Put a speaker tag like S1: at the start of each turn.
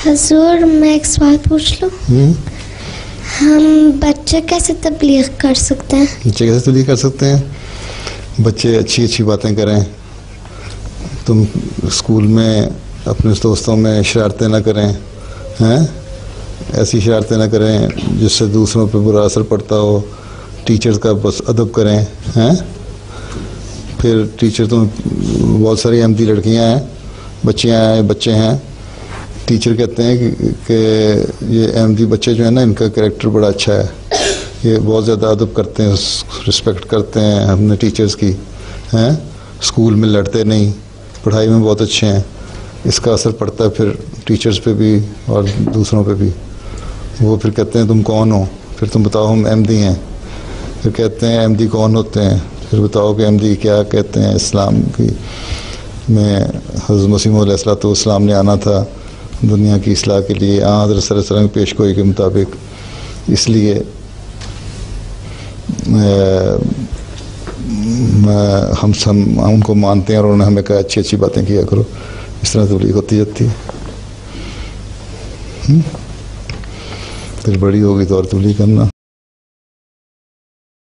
S1: हजूर, मैं एक सवाल पूछ लूँ? हम बच्चे कैसे तबलीग कर सकते हैं?
S2: बच्चे कैसे तबलीग कर सकते हैं? बच्चे अच्छी अच्छी बातें करें। तुम स्कूल में अपने दोस्तों में शरारतें ना करें, हैं? ऐसी शरारतें ना करें जिससे दूसरों पर बुरा असर पड़ता हो। टीचर्स का बस अदब करें, हैं? फिर टीचर तुम, बहुत सारी अहमदी लड़कियां हैं, बच्चियां हैं, बच्चे हैं। टीचर कहते हैं कि ये अहमदी बच्चे जो है ना, इनका कैरेक्टर बड़ा अच्छा है, ये बहुत ज़्यादा अदब करते हैं, रिस्पेक्ट करते हैं अपने टीचर्स की, हैं? स्कूल में लड़ते नहीं, पढ़ाई में बहुत अच्छे हैं। इसका असर पड़ता है फिर टीचर्स पे भी और दूसरों पे भी। वो फिर कहते हैं तुम कौन हो? फिर तुम बताओ हम अहमदी हैं। फिर कहते हैं अहमदी कौन होते हैं? फिर बताओ कि अहमदी क्या कहते हैं। इस्लाम की में हज़रत मसीह मौऊद अलैहिस्सलाम ने आना था दुनिया की इस्लाह के लिए, हज़रत सल्लल्लाहु अलैहि वसल्लम की पेशगोई के मुताबिक। इसलिए हम उनको मानते हैं और उन्होंने हमें कहा अच्छी अच्छी बातें किया करो। इस तरह तबलीग होती जाती है। फिर बड़ी होगी तो और तबलीग करना।